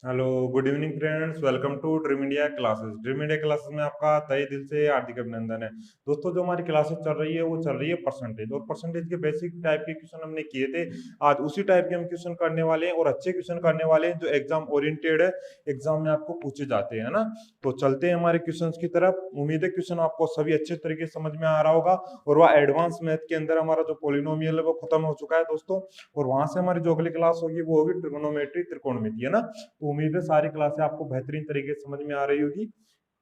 Hello, good evening friends. Welcome to dream India classes. Dream India classes में आपका तहे दिल से हार्दिक अभिनंदन है। दोस्तों, जो हमारी क्लासेस चल रही है वो चल रही है परसेंटेज, और परसेंटेज के बेसिक टाइप के क्वेश्चन हमने किए थे। आज उसी टाइप के हम क्वेश्चन करने वाले हैं, और अच्छे क्वेश्चन करने वाले हैं जो एग्जाम ओरिएंटेड है, एग्जाम में आपको पूछे जाते हैं ना। तो चलते हैं हमारे क्वेश्चन की तरफ। उम्मीद है क्वेश्चन आपको सभी अच्छे तरीके से समझ में आ रहा होगा। और वह एडवांस मैथ के अंदर हमारा जो पॉलिनोमियल है वो खत्म हो चुका है दोस्तों। और वहां से हमारी जो अगली क्लास होगी वो होगी ट्रिगोनोमेट्री, त्रिकोणमिति, है ना। तो उम्मीद है सारी क्लासें आपको बेहतरीन तरीके से समझ में आ रही होगी।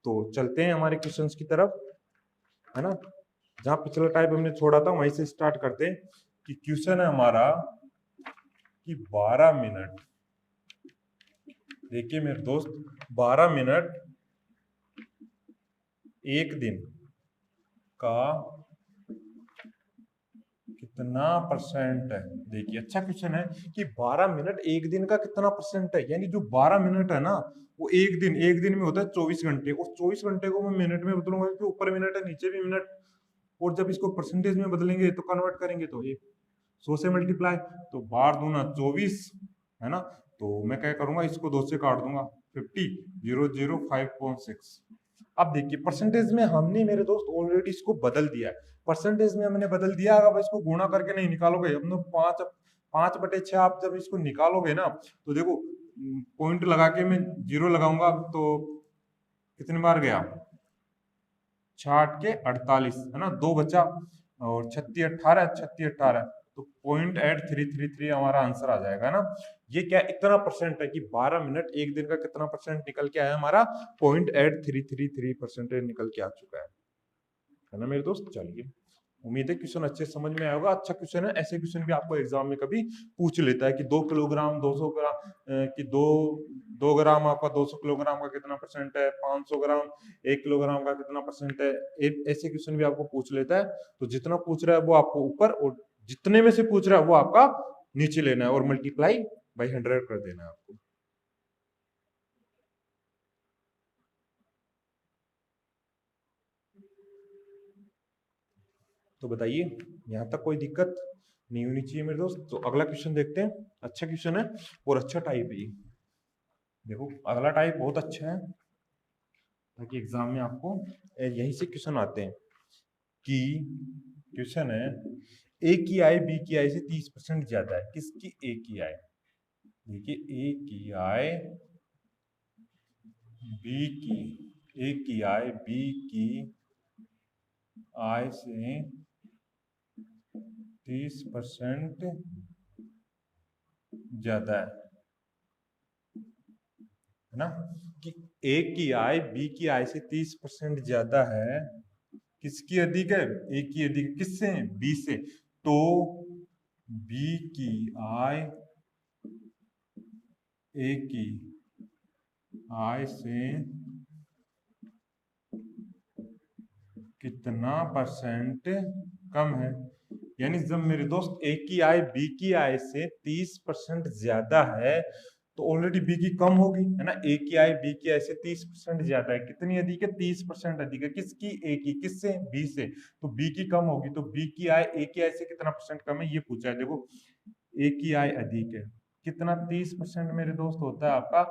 तो चलते हैं हमारे क्वेश्चंस की तरफ, है ना। जहां पिछला टाइप हमने छोड़ा था वहीं से स्टार्ट करते हैं। कि क्वेश्चन है हमारा कि 12 मिनट, देखिए मेरे दोस्त, 12 मिनट एक दिन का कितना परसेंट है। देखिए अच्छा क्वेश्चन है कि 12 मिनट एक दिन का कितना परसेंट है। यानी जो 12 मिनट है ना, वो एक दिन में होता है 24 घंटे। और 24 घंटे को मैं मिनट में बदलूंगा क्योंकि ऊपर मिनट है नीचे भी मिनट। और जब इसको परसेंटेज में बदलेंगे तो कन्वर्ट करेंगे तो ये 100 से मल्टीप्लाई, तो 12 दूना 24, है ना। तो मैं क्या करूंगा, इसको 2 से काट दूंगा, 50, 005.6। अब देखिए परसेंटेज में हमने मेरे दोस्त ऑलरेडी इसको बदल दिया है। परसेंटेज में हमने बदल दिया, अब इसको गुणा करके नहीं निकालोगे। हमने 5/6 आप जब इसको निकालोगे ना, तो देखो पॉइंट लगा के मैं जीरो लगाऊंगा तो कितनी बार गया, 6×8 = 48, है ना। दो बचा, और 36×18, 36×18, तो 0.8333 हमारा आंसर आ जाएगा ना। ये क्या इतना परसेंट है कि 12 मिनट एक दिन का कितना परसेंट निकल के आया हमारा, 0.8333% निकल के आ चुका है ना मेरे दोस्त। चलिए, उम्मीद है क्वेश्चन अच्छे समझ में आएगा। अच्छा क्वेश्चन है, ऐसे क्वेश्चन भी आपको एग्जाम में कभी पूछ लेता है कि 2 किलोग्राम 200 ग्राम, कि दो 2 ग्राम आपका 200 किलोग्राम का कितना परसेंट है, 500 ग्राम 1 किलोग्राम का कितना परसेंट है। ऐसे क्वेश्चन भी आपको पूछ लेता है। तो जितना पूछ रहा है वो आपको ऊपर, और जितने में से पूछ रहा है वो आपका नीचे लेना है, और मल्टीप्लाई बाई 100 कर देना है आपको। तो बताइए, यहाँ तक कोई दिक्कत नहीं होनी चाहिए मेरे दोस्त। तो अगला क्वेश्चन देखते हैं। अच्छा क्वेश्चन है और अच्छा टाइप है ये। देखो अगला टाइप बहुत अच्छा है, ताकि एग्जाम में आपको यहीं से क्वेश्चन आते हैं। कि क्वेश्चन है, ए की आय बी की आय से 30% ज्यादा है। किसकी ए की आय? देखिए ए की आय बी की, ए की आय बी की आय से 30% ज्यादा है ना। कि ए की आय बी की आय से 30% ज्यादा है। किसकी अधिक है? ए की अधिक। किससे? बी से। तो बी की आय ए की आय से कितना परसेंट कम है। यानी जब मेरे दोस्त ए की आय बी की आय से 30% ज्यादा है, तो ऑलरेडी बी की कम होगी, है ना। ए की आय बी की आय से 30% ज्यादा है। कितनी अधिक है? 30% अधिक है। किसकी? ए की। किससे? बी से। तो बी की कम होगी, तो बी की आय ए की आय से कितना परसेंट कम है ये पूछा है। देखो ए की आय अधिक है, कितना? 30% मेरे दोस्त होता है आपका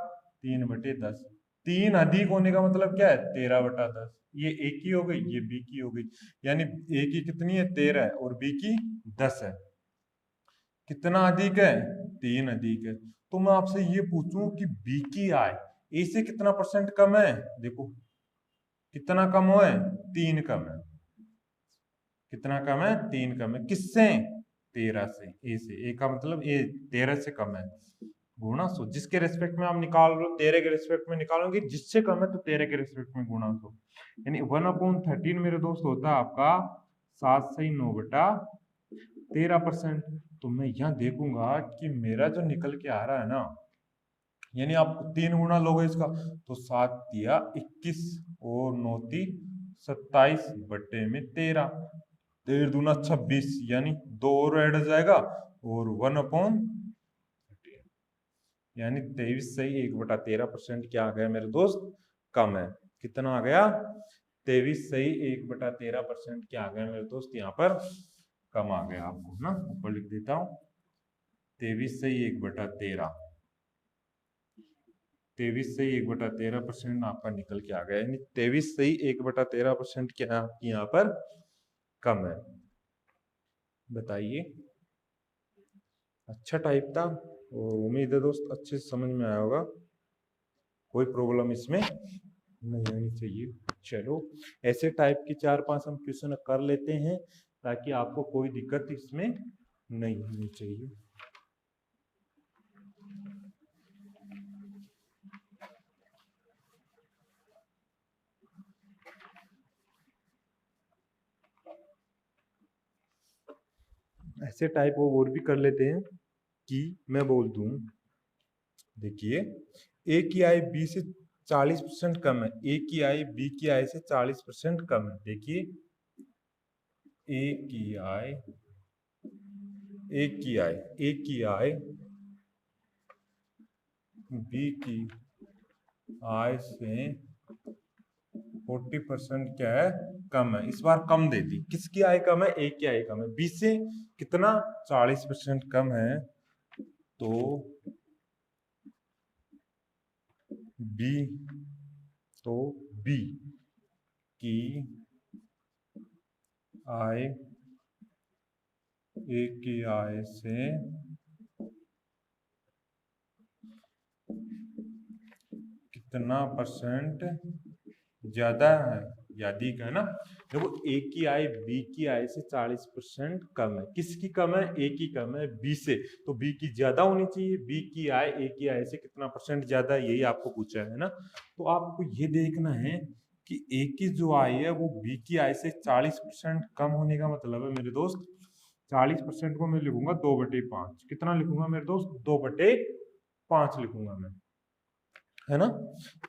3/10। 3 अधिक होने का मतलब क्या है? 13/10। ये ए की हो गई, ये बी की हो गई। यानी ए की कितनी है? 13 है, और बी की 10 है। कितना अधिक है? 3 अधिक है। तो मैं आपसे ये पूछूं कि बी की आय ए से कितना परसेंट कम है। देखो कितना कम है? 3 कम है। कितना कम है? 3 कम है। किससे? 13 से। ए से। ए का मतलब ए 13 से कम है। गुणा 100, जिसके रेस्पेक्ट में आप निकाल रहे हो 13 के रेस्पेक्ट में निकालोगे, जिससे कम है तो 13 के रेस्पेक्ट में गुणा 100। यानी 1/13 मेरे दोस्त होता है आपका 7/9/13%। तो मैं यहाँ देखूंगा कि मेरा जो निकल के आ रहा है ना, यानी आप 3 गुना लोगे इसका, तो 7×3 = 21, और 9×3 = 27/13। 13×2 = 26, यानी 2 और ऐड हो जाएगा, और 1/13, यानी 23 सही 1/13% क्या आ गया मेरे दोस्त? कम है। कितना आ गया? 23 सही 1/13% क्या आ गया मेरे दोस्त? यहाँ पर कम आ गया। आपको ना ऊपर लिख देता हूँ, 23 सही 1/13। 23 से 1/13% आपका निकल के आ गया, यानी 23 से ही 1/13% क्या आपकी यहाँ पर कम है। बताइए, अच्छा टाइप था और उम्मीद है दोस्त अच्छे से समझ में आया होगा, कोई प्रॉब्लम इसमें नहीं आनी चाहिए। चलो, ऐसे टाइप के 4-5 हम क्वेश्चन कर लेते हैं ताकि आपको कोई दिक्कत इसमें नहीं होनी चाहिए। ऐसे टाइप वो और भी कर लेते हैं कि मैं बोल दूं, देखिए ए की आय बी से 40% कम है, ए की आय बी की आय से 40% कम है। देखिए ए की आय बी की आय से 40% क्या है, कम है। इस बार कम दे दी, किसकी आय कम है, ए की आय कम है। बी से कितना, 40% कम है, तो बी की आय ए की आय से कितना परसेंट ज्यादा है या अधिक है ना। देखो ए की आय बी की आय से 40% कम है, किसकी कम है, ए की कम है बी से, तो बी की ज्यादा होनी चाहिए। बी की आय ए की आय से कितना परसेंट ज्यादा है, यही आपको पूछा है ना। तो आपको ये देखना है कि ए की जो आय है वो बी की आय से 40% कम होने का मतलब है मेरे दोस्त, 40% को मैं लिखूंगा 2/5। कितना लिखूंगा मेरे दोस्त, 2/5 लिखूंगा मैं, है ना।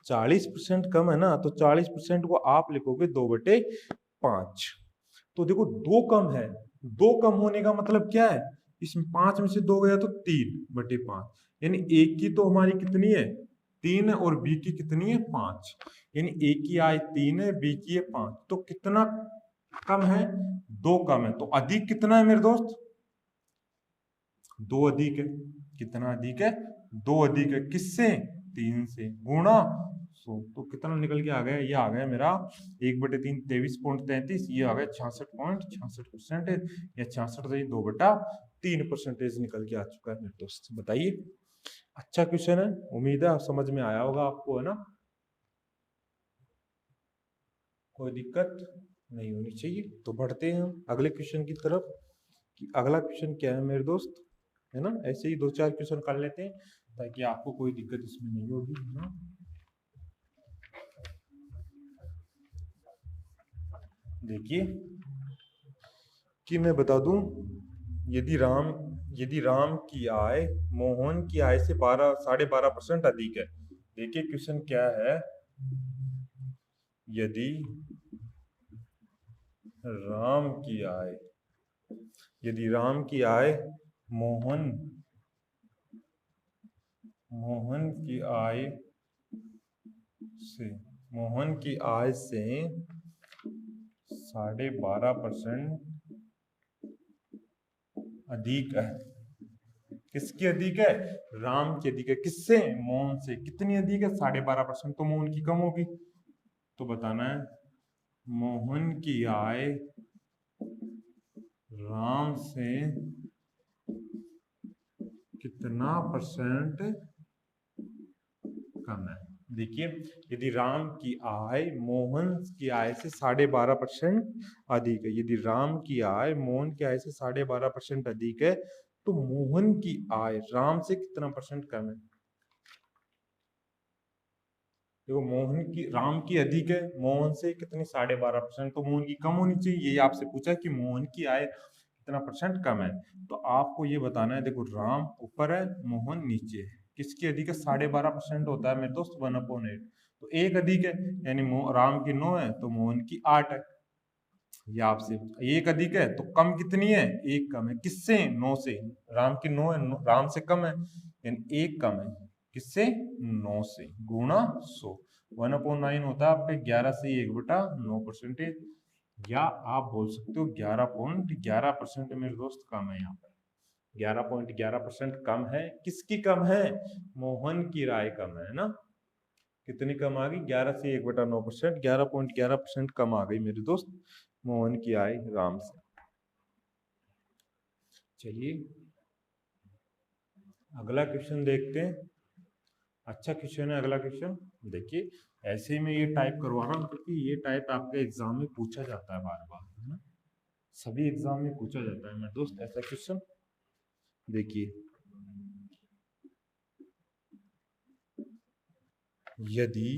40% कम है ना, तो 40% को आप लिखोगे 2/5। तो देखो दो कम है, दो कम होने का मतलब क्या है, इसमें 5 में से 2 गया तो 3/5, यानी ए की तो हमारी कितनी है, 3 है, और बी की कितनी है, 5। यानी ए की आय 3 है, बी की है 5, तो कितना कम है, 2 कम है। तो अधिक कितना है मेरे दोस्त, 2 अधिक है। कितना अधिक है, 2 अधिक है, किससे, 3 से, गुणा 100। तो कितना निकल के आ गया, ये आ गया मेरा 1/3 23.33, ये आ गया 66.66% या 66 से 2/3% निकल के आ चुका है मेरे दोस्त। बताइए, अच्छा क्वेश्चन है, उम्मीद है समझ में आया होगा आपको, है ना, कोई दिक्कत नहीं होनी चाहिए। तो बढ़ते हैं हम अगले क्वेश्चन की तरफ कि अगला क्वेश्चन क्या है मेरे दोस्त, है ना। ऐसे ही 2-4 क्वेश्चन कर लेते हैं ताकि आपको कोई दिक्कत इसमें नहीं होगी, है ना। देखिए कि मैं बता दूं, यदि राम की आय मोहन की आय से 12.5% अधिक है। देखिए क्वेश्चन क्या है, यदि राम की आय मोहन की आय से 12.5% अधिक है। किसकी अधिक है, राम की अधिक है, किससे, मोहन से। कितनी अधिक है, 12.5%, तो मोहन की कम होगी। तो बताना है मोहन की आय राम से कितना परसेंट कम है। देखिए यदि राम की आय मोहन की आय से 12.5% अधिक है, यदि राम की आय मोहन की आय से 12.5% अधिक है, तो मोहन की आय राम से कितना परसेंट कम है। देखो राम की अधिक है, मोहन से कितनी, 12.5%, तो मोहन की कम होनी चाहिए। ये आपसे पूछा कि मोहन की आय कितना परसेंट कम है, तो आपको ये बताना है। देखो राम ऊपर है, मोहन नीचे है, किसकी अधिक है, 12.5% होता है मेरे दोस्त 1/8, तो एक अधिक है, यानी राम की 9 है तो मोहन की 8 है। ये आपसे एक अधिक है तो कम कितनी है, एक कम है, किससे, 9 से। राम की 9 है, राम से कम है, यानी एक कम है, किससे, 9 से, गुणा 100। 1/9 होता है आपके 11 से 1/9%, या आप बोल सकते हो 11.11% मेरे दोस्त कम है। यहाँ पर 11.11% कम है, किसकी कम है, मोहन की राय कम है ना। कितनी कम आ गई? 11 से 1/9%, 11.11% कम आ गई मेरे दोस्त मोहन की आय राम से। चलिए अगला क्वेश्चन देखते हैं। अच्छा क्वेश्चन है अगला क्वेश्चन। देखिए ऐसे ही मैं ये टाइप करवा रहा हूँ क्योंकि ये टाइप आपके एग्जाम में पूछा जाता है बार बार, है ना, सभी एग्जाम में पूछा जाता है मेरे दोस्त ऐसा क्वेश्चन। देखिए यदि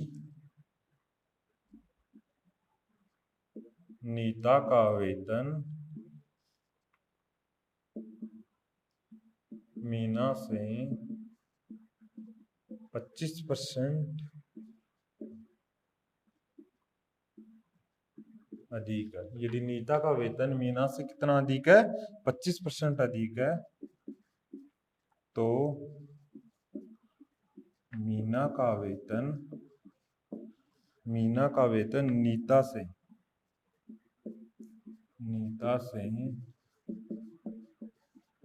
नीता का वेतन मीना से 25% अधिक है, यदि नीता का वेतन मीना से कितना अधिक है? 25% अधिक है, तो मीना का वेतन नीता से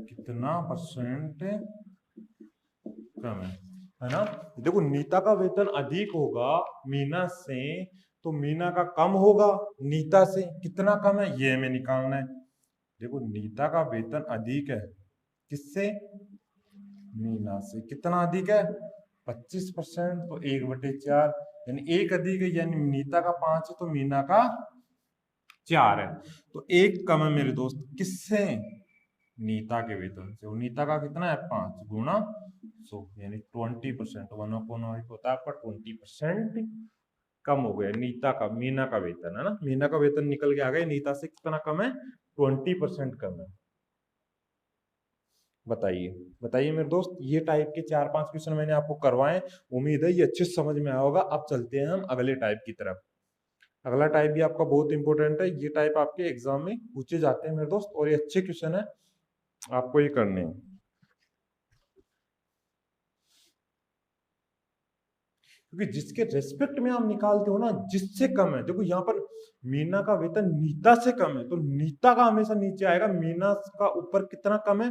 कितना परसेंट कम है ना। देखो नीता का वेतन अधिक होगा मीना से, तो मीना का कम होगा नीता से, कितना कम है ये हमें निकालना है। देखो नीता का वेतन अधिक है किससे? मीना से। कितना अधिक है? 25%, तो 1/4, यानी एक अधिक है, यानी नीता का 5 है तो मीना का 4 है, तो एक कम है मेरे दोस्त किससे? नीता के वेतन से। और नीता का कितना है? 5 गुणा 100, यानी 20%, 1/8 होता है आपका 20% कम हो गया नीता का, मीना का वेतन, है ना। मीना का वेतन निकल के आ गया, नीता से कितना कम है? 20% कम है। बताइए बताइए मेरे दोस्त, ये टाइप के 4-5 क्वेश्चन मैंने आपको करवाए, उम्मीद है ये अच्छे से समझ में आया होगा। अब चलते हैं हम अगले टाइप की तरफ। अगला टाइप भी आपका बहुत इंपॉर्टेंट है, ये टाइप आपके एग्जाम में पूछे जाते हैं मेरे दोस्त, और ये अच्छे क्वेश्चन है, आपको ये करने हैं। क्योंकि जिसके रेस्पेक्ट में आप निकालते हो ना, जिससे कम है, देखो यहाँ पर मीना का वेतन नीता से कम है, तो नीता का हमेशा नीचे आएगा, मीना का ऊपर कितना कम है,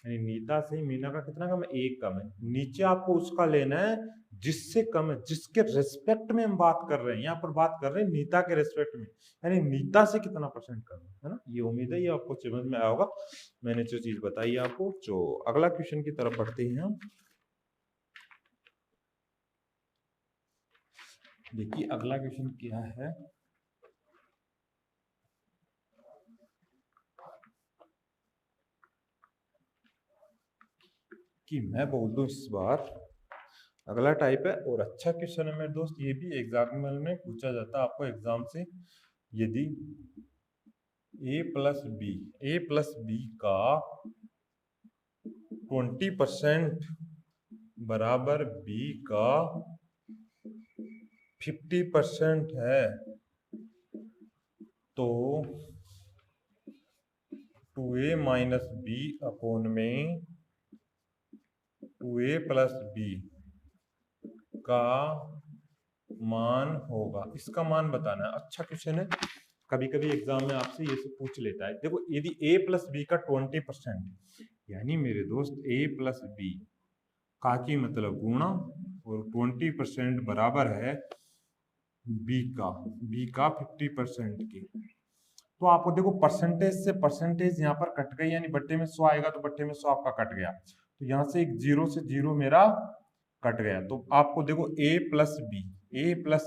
यानी नीता से मीना का कितना कम है? 1 कम है। नीचे आपको उसका लेना है जिससे कम है, जिसके रेस्पेक्ट में हम बात कर रहे हैं, यहाँ पर बात कर रहे हैं नीता के रेस्पेक्ट में, यानी नीता से कितना परसेंट कम है ना। ये उम्मीद है ये आपको समझ में आया होगा, मैंने जो चीज बताई आपको। जो अगला क्वेश्चन की तरफ बढ़ते हैं हम। देखिए अगला क्वेश्चन क्या है। कि मैं बोल दूं इस बार, अगला टाइप है और अच्छा क्वेश्चन है मेरे दोस्त, ये भी एग्जाम में पूछा जाता है आपको एग्जाम से। यदि a प्लस बी का 20% बराबर b का 50% है, तो 2a माइनस बी अपॉन में 2a प्लस बी का मान होगा। इसका मान बताना है। अच्छा क्वेश्चन है, कभी कभी एग्जाम में आपसे ये सब पूछ लेता है। देखो यदि a प्लस बी का 20%, यानी मेरे दोस्त a प्लस बी का की मतलब गुणा और 20% बराबर है b का 50% की, तो आपको देखो परसेंटेज से परसेंटेज यहाँ पर कट गई, यानी बट्टे में 100 आएगा तो बट्टे में 100 आपका कट गया, तो यहाँ से एक 0 से 0 मेरा कट गया। तो आपको देखो a प्लस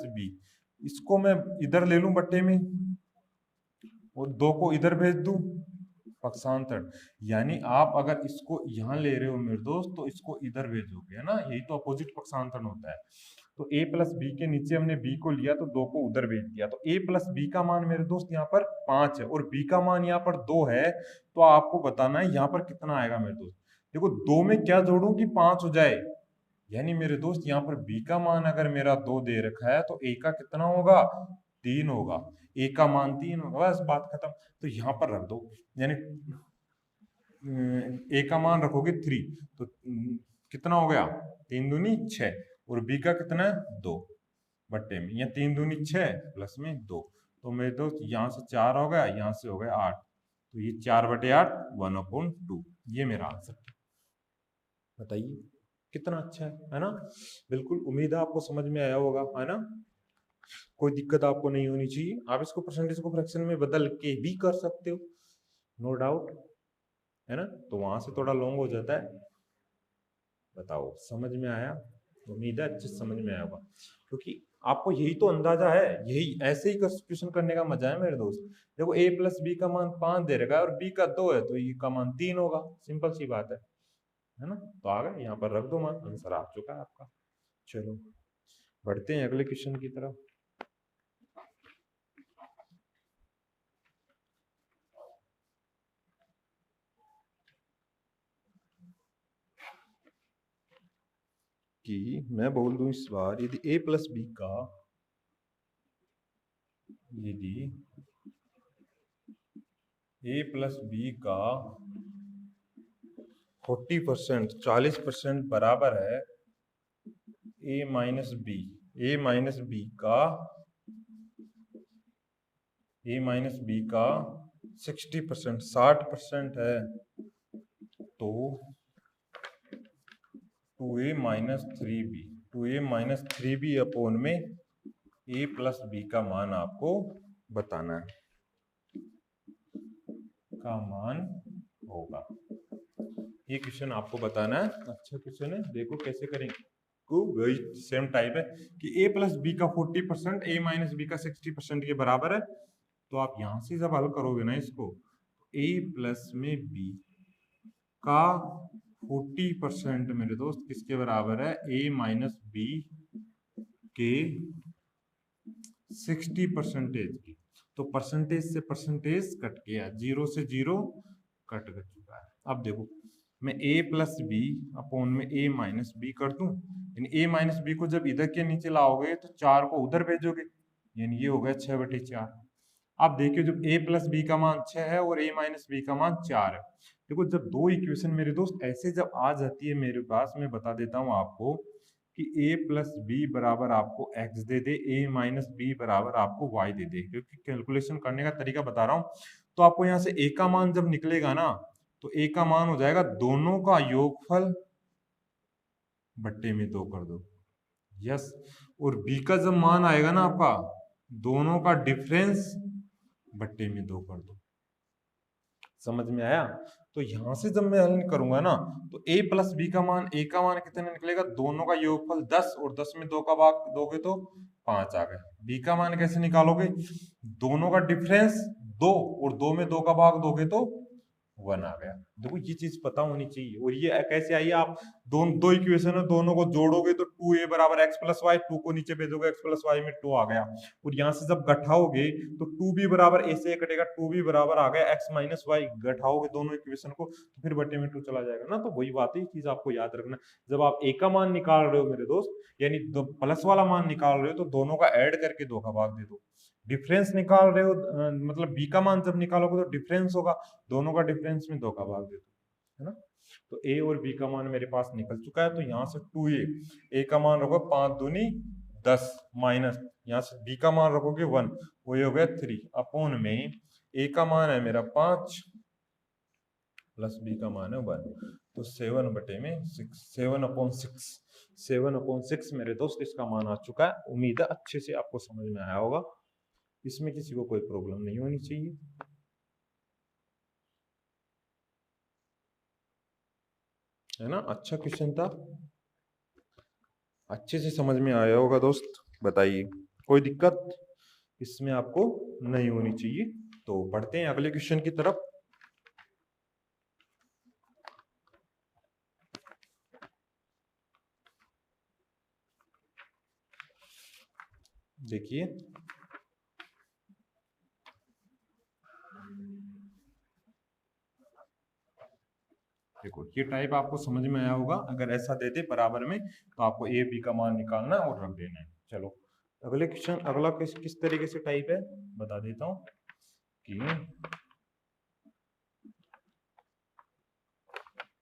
बी, इसको मैं इधर ले लूं बट्टे में और 2 को इधर भेज दूं पक्षांतर, यानी आप अगर इसको यहाँ ले रहे हो मेरे दोस्त तो इसको इधर भेजोगे, है ना, यही तो अपोजिट पक्षांतर होता है। तो a प्लस बी के नीचे हमने b को लिया तो 2 को उधर भेज दिया, तो a प्लस बी का मान मेरे दोस्त यहाँ पर 5 है और b का मान यहाँ पर 2 है, तो आपको बताना है यहाँ पर कितना आएगा मेरे दोस्त। देखो 2 में क्या जोड़ूं कि 5 हो जाए, यानी मेरे दोस्त यहाँ पर b का मान अगर मेरा 2 दे रखा है तो a का कितना होगा? 3 होगा, a का मान 3 होगा, बस बात खत्म। तो यहाँ पर रख दो, यानी a का मान रखोगे 3, तो कितना हो गया? 3 दूनी 6, और b का कितना है? 2 बट्टे में, या 3 दूनी 6 प्लस में 2, तो मेरे दोस्त यहाँ से 4 हो गया, यहाँ से हो गया 8, तो ये 4/8 1/2, ये मेरा आंसर। बताइए कितना अच्छा है ना। बिल्कुल, उम्मीद है आपको समझ में आया होगा, है ना। कोई दिक्कत आपको नहीं होनी चाहिए। आप इसको परसेंटेज को फ्रैक्शन में बदल के भी कर सकते हो, नो डाउट, है ना। तो वहां से थोड़ा लॉन्ग हो जाता है। बताओ समझ में आया? उम्मीद है अच्छे से समझ में आया होगा, क्योंकि आपको यही तो अंदाजा है, यही ऐसे ही क्वेश्चन करने का मजा है मेरे दोस्त। देखो a प्लस बी का मान 5 दे रखा है और b का 2 है, तो e का मान 3 होगा, सिंपल सी बात है ना। तो आ गए, यहाँ पर रख दो मान, आंसर आ चुका है आपका। चलो बढ़ते हैं अगले क्वेश्चन की तरफ। कि मैं बोल दूं इस बार, यदि a प्लस बी का, यदि a प्लस बी का 40%, 40% बराबर है a minus b, a minus b का, a माइनस बी का 60%, 60% है, तो 2a minus 3b, 2a minus 3b upon में a प्लस बी का मान आपको बताना है, का मान होगा। ये क्वेश्चन आपको बताना है, अच्छा क्वेश्चन है, देखो कैसे करेंगे। को वही सेम टाइप है कि a प्लस बी का 40% a माइनस बी का 60% के बराबर है। तो आप यहां से जब हल करोगे ना इसको, a प्लस में b का 40% मेरे दोस्त किसके बराबर है, a माइनस बी के 60% की। तो परसेंटेज से परसेंटेज कट गया, जीरो से जीरो कट चुका है। अब देखो, मैं a प्लस बी अपोन में a माइनस बी कर दूं, यानी a माइनस बी को जब इधर के नीचे लाओगे तो 4 को उधर भेजोगे, यानी ये हो गया 6/4। अब देखिए, जब a प्लस बी का मान 6 है और a माइनस बी का मान 4 है, देखो जब दो इक्वेशन मेरे दोस्त ऐसे जब आ जाती है मेरे पास, मैं बता देता हूँ आपको कि a प्लस बी बराबर आपको x दे दे, a माइनस बी बराबर आपको y दे दे, क्योंकि कैलकुलेशन करने का तरीका बता रहा हूँ। तो आपको यहाँ से a का मान जब निकलेगा ना, तो a का मान हो जाएगा दोनों का योगफल बट्टे में 2 कर दो, यस। और b का जब मान आएगा ना आपका, दोनों का डिफरेंस बट्टे में 2 कर दो। समझ में आया? तो यहां से जब मैं हल करूंगा ना, तो a प्लस बी का मान, a का मान कितना निकलेगा, दोनों का योगफल 10, और 10 में 2 का भाग दोगे तो 5 आ गए। b का मान कैसे निकालोगे, दोनों का डिफरेंस 2 और 2 में 2 का भाग दोगे तो 1 आ गया। देखो ये चीज पता होनी चाहिए। और ये कैसे आई, आप दो इक्वेशन है, दोनों को जोड़ोगे तो 2a बराबर x प्लस वाई, 2 को नीचे भेजोगे x प्लस वाई में 2 आ गया। और यहाँ से जब घटाओगे तो 2b बराबर a से कटेगा, 2b बराबर आ गया x माइनस वाई, घटाओगे दोनों इक्वेशन को तो फिर बटे में 2 चला जाएगा ना। तो वही बात है, चीज आपको याद रखना, जब आप a का मान निकाल रहे हो मेरे दोस्त, यानी प्लस वाला मान निकाल रहे हो, तो दोनों का ऐड करके 2 का भाग दे दो। डिफरेंस निकाल रहे हो, मतलब b का मान जब निकालोगे तो डिफरेंस होगा, दोनों का डिफरेंस में 2 का भाग दे दो, है ना। तो a और b का मान मेरे पास निकल चुका है, तो यहाँ से 2a, a का मान होगा 5 दूनी 10, माइनस यहाँ से b का मान रखोगे 1, वो हो गया 3 अपोन में a का मान है मेरा 5 प्लस b का मान है 1, तो 7 बटे में 6, 7/6, 7/6 मेरे दोस्त इसका मान आ चुका है। उम्मीद है अच्छे से आपको समझ में आया होगा, इसमें किसी को कोई प्रॉब्लम नहीं होनी चाहिए। है ना, अच्छा क्वेश्चन था, अच्छे से समझ में आया होगा दोस्त। बताइए कोई दिक्कत इसमें आपको नहीं होनी चाहिए। तो बढ़ते हैं अगले क्वेश्चन की तरफ। देखिए देखो, ये टाइप आपको समझ में आया होगा। अगर ऐसा दे दे बराबर में, तो आपको ए बी का मान निकालना है और रख देना है। चलो अगले क्वेश्चन, अगला किस तरीके से टाइप है बता देता हूं कि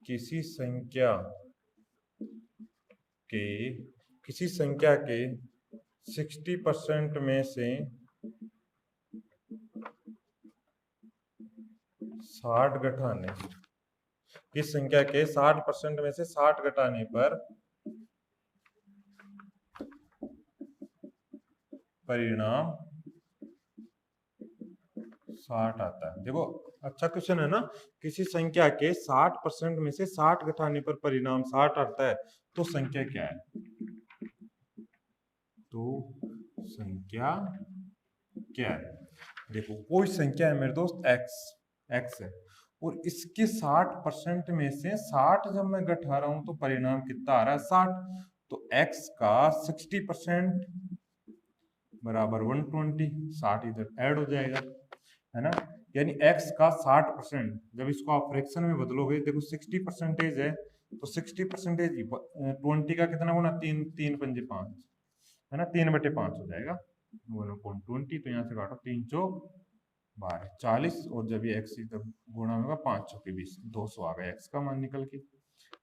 किसी संख्या के किसी संख्या के 60% में से 60 घटाने किस संख्या के 60% में से 60 घटाने पर परिणाम 60 आता है। देखो अच्छा क्वेश्चन है ना। किसी संख्या के 60% में से 60 घटाने पर परिणाम 60 आता है, तो संख्या क्या है? तो संख्या क्या है? देखो कोई संख्या है मेरे दोस्त x है, और इसके 60% में से 60 जब मैं घटा रहा हूं तो परिणाम कितना आ रहा है? 60। तो x का 60% बराबर 120, 60 इधर ऐड हो जाएगा, है ना। यानी x का 60%, जब इसको आप फ्रैक्शन में बदलोगे, देखो 60% है, तो 60% 20 का कितना गुना? 3, 3 पंजे 5, है ना, 3/5 हो जाएगा 1/20। तो यहाँ से काटो, 3 चौक 12, 40, और जब ये x इधर गुणा होगा 5 चौके 20, 200 आ गया x का मान निकल के।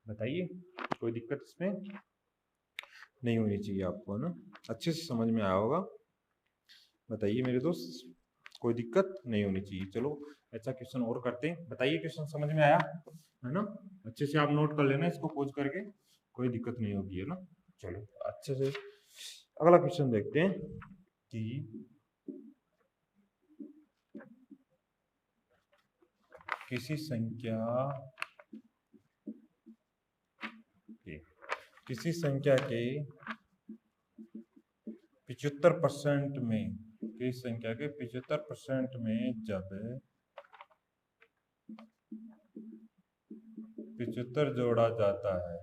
बताइए कोई दिक्कत इसमें नहीं होनी चाहिए आपको, है ना। अच्छे से समझ में आया होगा। बताइए मेरे दोस्त, कोई दिक्कत नहीं होनी चाहिए। चलो ऐसा क्वेश्चन और करते हैं। बताइए क्वेश्चन समझ में आया, है ना। अच्छे से आप नोट कर लेना इसको खोज करके, कोई दिक्कत नहीं होगी, है ना। चलो अच्छे से अगला क्वेश्चन देखते हैं कि किसी संख्या के 75% में, किसी संख्या के 75% में जब 75 जोड़ा जाता है,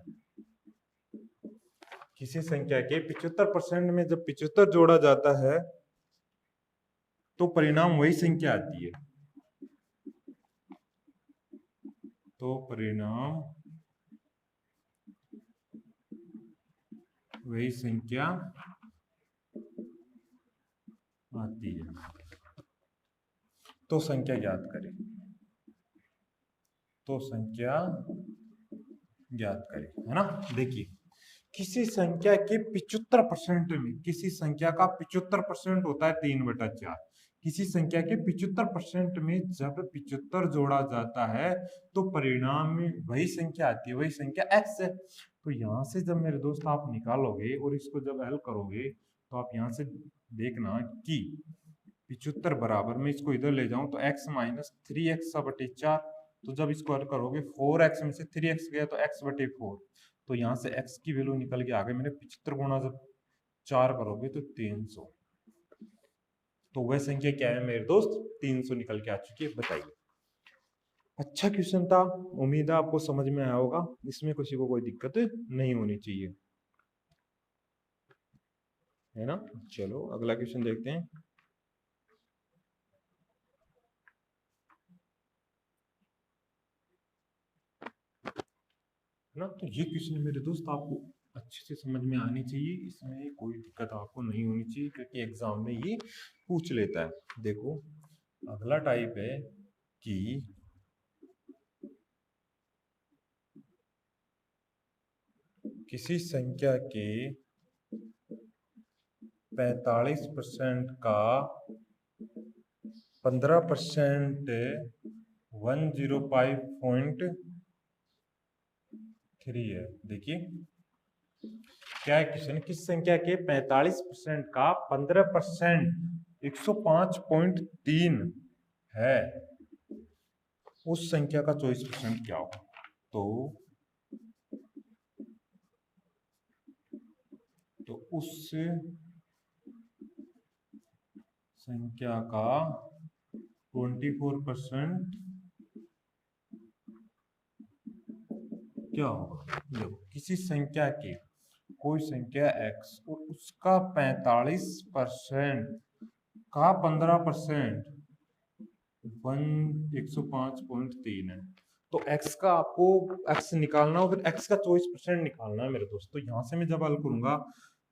किसी संख्या के 75% में जब 75 जोड़ा जाता है तो परिणाम वही संख्या आती है। तो परिणाम वही संख्या आती है। तो संख्या ज्ञात करें, तो संख्या ज्ञात करें, है ना। देखिए किसी संख्या के 75% में, किसी संख्या का 75% होता है 3/4, किसी संख्या के 75% में जब 75 जोड़ा जाता है तो परिणाम में वही संख्या आती है, वही संख्या x है। तो यहाँ से जब मेरे दोस्त आप निकालोगे और इसको जब हल करोगे, तो आप यहाँ से देखना कि 75 बराबर में इसको इधर ले जाऊं तो x माइनस 3x/4, तो जब इसको हल करोगे 4x में से 3x गया तो x/4, तो यहाँ से x की वैल्यू निकल के आ गई। मैंने 75 गुणा जब 4 करोगे तो 300, तो वह संख्या क्या है मेरे दोस्त? 300 निकल के आ चुकी है। बताइए। अच्छा क्वेश्चन था, उम्मीद है आपको समझ में आया होगा, इसमें किसी को कोई दिक्कत नहीं होनी चाहिए, है ना। चलो अगला क्वेश्चन देखते हैं। ना तो ये क्वेश्चन मेरे दोस्त आपको अच्छे से समझ में आनी चाहिए, इसमें कोई दिक्कत आपको नहीं होनी चाहिए, क्योंकि एग्जाम में ये पूछ लेता है। देखो अगला टाइप है कि किसी संख्या के 45% का 15% 105.3 है। देखिए क्या है क्वेश्चन, किस संख्या के 45% का 15% 105.3 है, उस संख्या का 24% क्या होगा? तो उस संख्या का 24% क्या होगा? देखो किसी संख्या के, कोई संख्या x और उसका 45% का 15% 105.3 है, तो x का आपको x निकालना हो, फिर x का 24% निकालना है मेरे दोस्त। तो यहाँ से मैं जब हल करूंगा,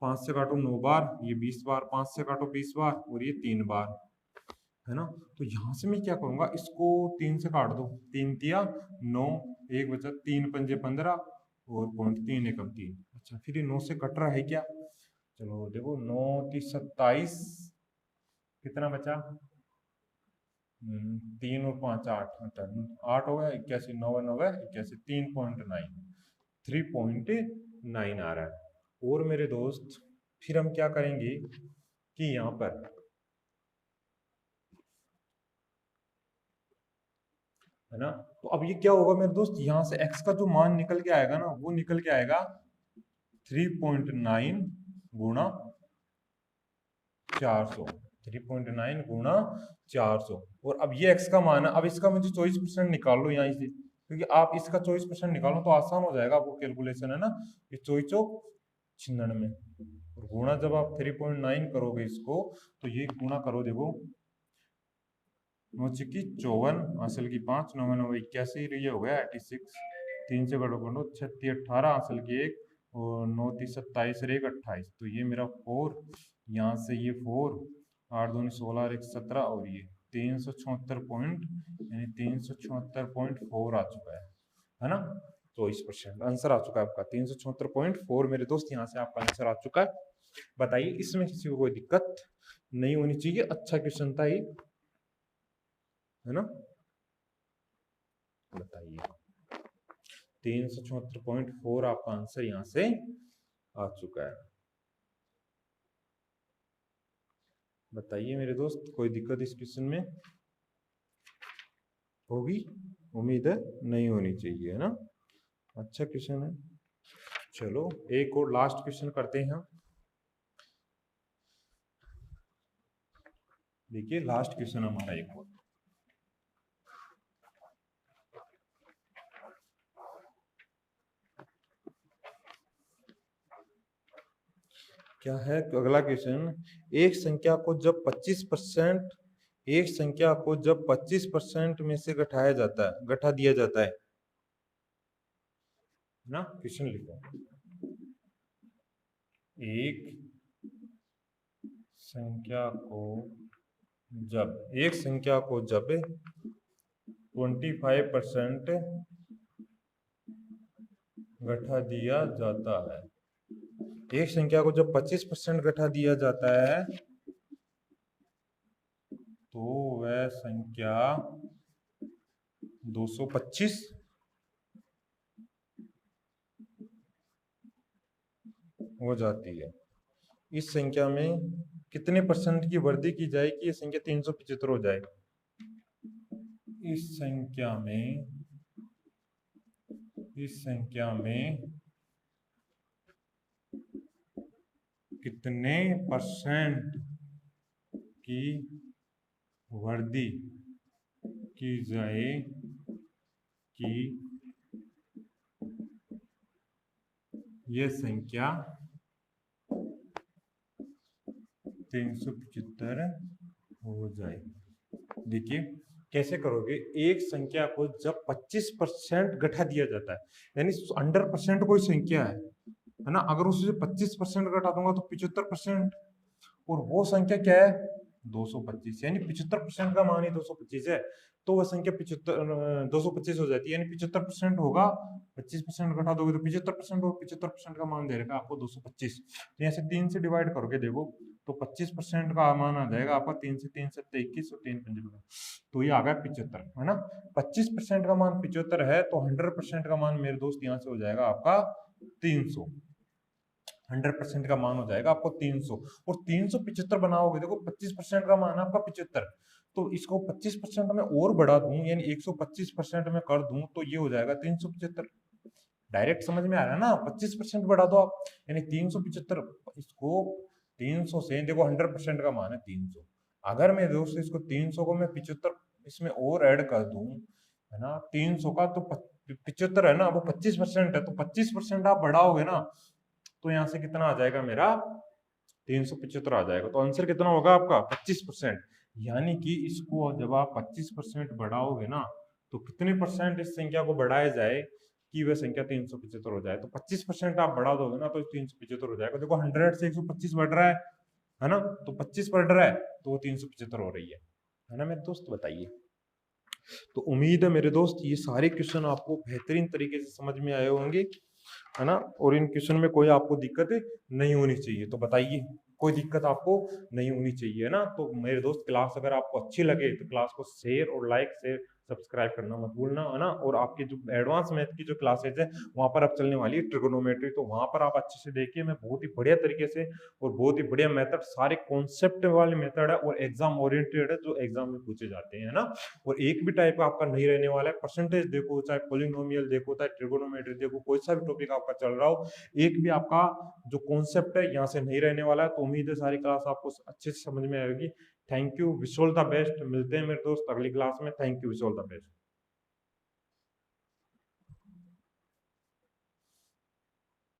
5 से काटो 9 बार, ये 20 बार, 5 से काटो 20 बार, और ये 3 बार, है ना। तो यहाँ से मैं क्या करूंगा, इसको 3 से काट दो, 3 तिया 9, 1 बचा, 3 पंजे 15, और 0.3 एकम 3। अच्छा फिर ये 9 से कट रहा है क्या? चलो देखो 9 × 27, कितना बचा? 3 और 5 8, 8 हो गया, 81 9 हो गया 81, 3.9, 3.9 आ रहा है। और मेरे दोस्त फिर हम क्या करेंगे कि यहाँ पर है ना, तो अब ये क्या होगा मेरे दोस्त, यहाँ से x का जो मान निकल के आएगा ना, वो निकल के आएगा 3.9 गुणा 400, 3.9 गुणा 400। और अब ये x का मान है, अब इसका मुझे 24% निकाल लो यहाँ से, क्योंकि आप इसका 24% निकालो तो आसान हो जाएगा आपको कैलकुलेशन, है ना। ये 2496, और गुणा जब आप 3.9 करोगे इसको, तो ये गुणा करो, देखो 9 की 54, असल की 5, 9 9 81, ये हो गया 86, 3 से कटो 36 18, असल की 1, और 9 3 27 और 1 28, तो ये मेरा 4, यहाँ से ये 4, 8 2 16 और 1 17, और ये 376 पॉइंट, यानी 376.4 आ चुका है ना। 24% आंसर आ चुका है आपका 376.4 मेरे दोस्त, यहाँ से आपका आंसर आ चुका है। बताइए इसमें किसी को कोई दिक्कत नहीं होनी चाहिए, अच्छा क्वेश्चन था ये, है ना। बताइए 376.4 आपका आंसर यहाँ से आ चुका है। बताइए मेरे दोस्त कोई दिक्कत इस क्वेश्चन में होगी, उम्मीद है नहीं होनी चाहिए, है ना। अच्छा क्वेश्चन है। चलो एक और लास्ट क्वेश्चन करते हैं। देखिए लास्ट क्वेश्चन हमारा एक और, क्या है अगला क्वेश्चन, एक संख्या को जब 25%, एक संख्या को जब 25% में से घटाया जाता है, घटा दिया जाता है ना। क्वेश्चन लिखो, एक संख्या को जब, एक संख्या को जब 25% घटा दिया जाता है, एक संख्या को जब 25% घटा दिया जाता है, तो वह संख्या 225 हो जाती है। इस संख्या में कितने परसेंट की वृद्धि की जाए कि यह संख्या 375 हो जाए। इस संख्या में, इस संख्या में कितने परसेंट की वृद्धि की जाए कि यह संख्या 375 हो जाए। देखिए कैसे करोगे, एक संख्या को जब 25% घटा दिया जाता है, यानी 100% कोई संख्या है ना, अगर उससे 25% घटा दूंगा तो 75%, और वो संख्या क्या है 225, यानी 75% का मान ही 225 है, तो वह संख्या 225 हो जाती है, यानी 75% होगा, 25% घटा दोगे तो 75% होगा, 75% का मान दे रखा आपको 225, तो यहाँ से 3 से डिवाइड करोगे देखो, तो 25% का मान आ जाएगा आपका 3 से 3 7 21 और 3 5 तो ये आ गया 75, है ना। 25% का मान 75 है, तो 100% का मान मेरे दोस्त यहाँ से हो जाएगा आपका 300, 100% का मान हो जाएगा आपको 300, और 375 बनाओगे, देखो 25% का मान है आपका 75, तो इसको 25% में और बढ़ा दूं, यानी 125% में कर दूं, तो ये हो जाएगा 375। डायरेक्ट समझ में आ रहा है ना, 25% बढ़ा दो आप, यानी 375, इसको 300 से, देखो 100% का मान है 300, अगर मैं दोस्तों इसको 300 को मैं 75 इसमें और ऐड कर दूं, है ना, 300 का, तो 75 है ना, वो 25% है, तो 25% आप बढ़ाओगे ना, तो यहाँ से कितना आ जाएगा मेरा 375 आ जाएगा, तो आंसर कितना होगा आपका 25%, यानी कि इसको जब आप 25% बढ़ाओगे ना, तो कितने परसेंट इस संख्या को बढ़ाया जाए कि वह संख्या 375 हो जाए, तो 25% आप बढ़ा दोगे ना, तो 375 हो जाएगा। देखो 100 से 125 बढ़ रहा है ना, तो 25 बढ़ रहा है, तो वो 375 हो रही है ना मेरे दोस्त। बताइए, तो उम्मीद है मेरे दोस्त ये सारे क्वेश्चन आपको बेहतरीन तरीके से समझ में आए होंगे, है ना, और इन क्वेश्चन में कोई आपको दिक्कत नहीं होनी चाहिए। तो बताइए कोई दिक्कत आपको नहीं होनी चाहिए, है ना। तो मेरे दोस्त क्लास अगर आपको अच्छी लगे तो क्लास को शेयर और लाइक से सब्सक्राइब करना मत भूलना, है ना। और आपकी जो एडवांस मैथ की जो क्लासेज है वहाँ पर अब चलने वाली है ट्रिगोनोमेट्री, तो वहाँ पर आप अच्छे से देखिए। मैं बहुत ही बढ़िया तरीके से और बहुत ही बढ़िया मेथड, सारे कॉन्सेप्ट वाले मेथड है और एग्जाम ओरिएंटेड है जो एग्जाम में पूछे जाते हैं, है ना। और एक भी टाइप का आपका नहीं रहने वाला है। परसेंटेज देखो, चाहे पोलिनोमियल देखो, चाहे ट्रिगोनोमेट्री देखो, कोई सा भी टॉपिक आपका चल रहा हो, एक भी आपका जो कॉन्सेप्ट है यहाँ से नहीं रहने वाला है। तो उम्मीद है सारी क्लास आपको अच्छे से समझ में आएगी। Thank you, wish all the best. मिलते हैं मेरे दोस्त अगली क्लास में। Thank you, wish all the best.